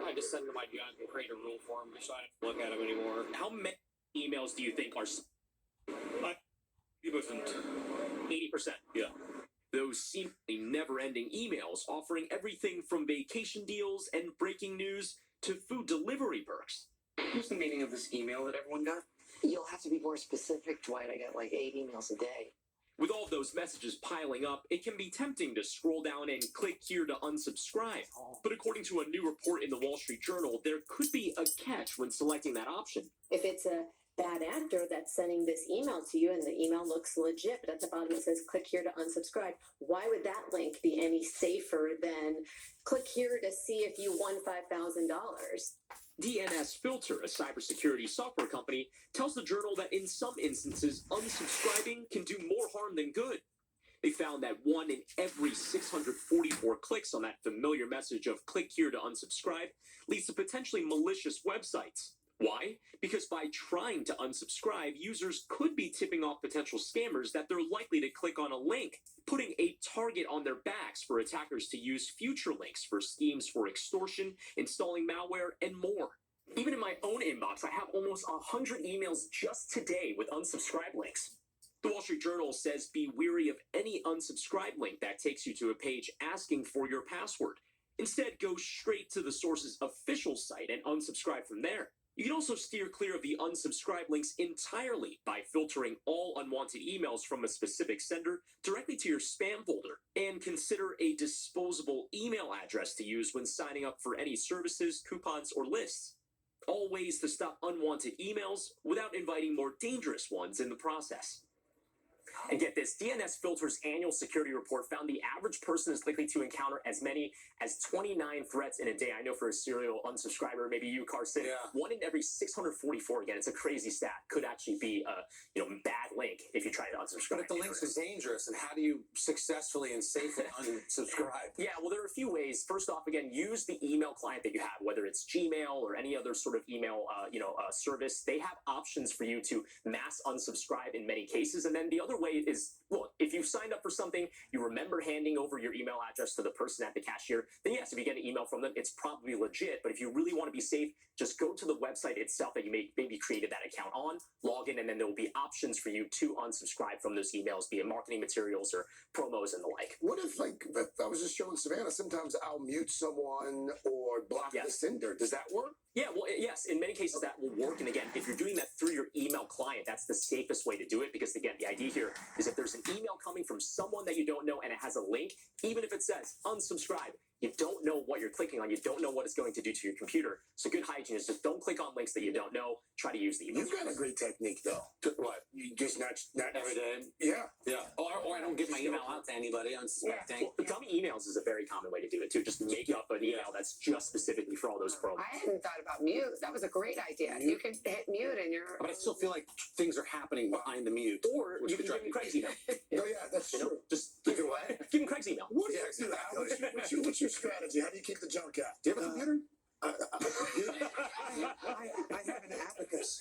I just send them my junk and create a rule for them so I don't look at them anymore. How many emails do you think are 80%. 80%? Yeah. Those seemingly never-ending emails offering everything from vacation deals and breaking news to food delivery perks. What's the meaning of this email that everyone got? You'll have to be more specific, Dwight. I get like 8 emails a day. With all those messages piling up, it can be tempting to scroll down and click here to unsubscribe. But according to a new report in the Wall Street Journal, there could be a catch when selecting that option. If it's a bad actor that's sending this email to you and the email looks legit, but at the bottom it says click here to unsubscribe, why would that link be any safer than click here to see if you won $5,000? DNS Filter, a cybersecurity software company, tells the Journal that in some instances, unsubscribing can do more harm than good. They found that 1 in every 644 clicks on that familiar message of click here to unsubscribe leads to potentially malicious websites. Why? Because by trying to unsubscribe, users could be tipping off potential scammers that they're likely to click on a link, putting a target on their backs for attackers to use future links for schemes for extortion, installing malware, and more. Even in my own inbox, I have almost 100 emails just today with unsubscribe links. The Wall Street Journal says be wary of any unsubscribe link that takes you to a page asking for your password. Instead, go straight to the source's official site and unsubscribe from there. You can also steer clear of the unsubscribe links entirely by filtering all unwanted emails from a specific sender directly to your spam folder. And consider a disposable email address to use when signing up for any services, coupons, or lists. All ways to stop unwanted emails without inviting more dangerous ones in the process. And get this, DNS Filter's annual security report found the average person is likely to encounter as many as 29 threats in a day. I know for a serial unsubscriber, maybe you, Carson, 1 in every 644, again, it's a crazy stat, could actually be a bad link if you try to unsubscribe. But if the links are dangerous, and how do you successfully and safely unsubscribe? Yeah, well, there are a few ways. First off, again, use the email client that you have, whether it's Gmail or any other sort of email service. They have options for you to mass unsubscribe in many cases. And then the other way is, look, if you've signed up for something, you remember handing over your email address to the person at the cashier, then yes, if you get an email from them, it's probably legit. But if you really want to be safe, just go to the website itself that you maybe created that account on, log in, and then there will be options for you to unsubscribe from those emails, be it marketing materials or promos and the like. What if, like, I was just showing Savannah, sometimes I'll mute someone or block the sender. Does that work? Yeah, well, yes, in many cases that will work. And again, if you're doing that through your email client, that's the safest way to do it. Because again, the idea here is if there's an email coming from someone that you don't know and it has a link, even if it says unsubscribe, you don't know what you're clicking on. You don't know what it's going to do to your computer. So good hygiene is just don't click on links that you don't know. Try to use the email. You've got a great technique, though. What? You just not Every day? Yeah. Yeah. Or I don't give my email out to anybody unsuspecting. Well, dummy emails is a very common way to do it, too. Just make up an email that's just specifically for all those promos. I hadn't thought about mute. That was a great idea. You can hit mute and you're... But I still feel like things are happening behind the mute. Or you can give him Craig's email. Oh, yeah, that's true. Just You can what? give him Craig's email. What's your strategy? How do you keep the junk out? Do you have a computer? I have an abacus.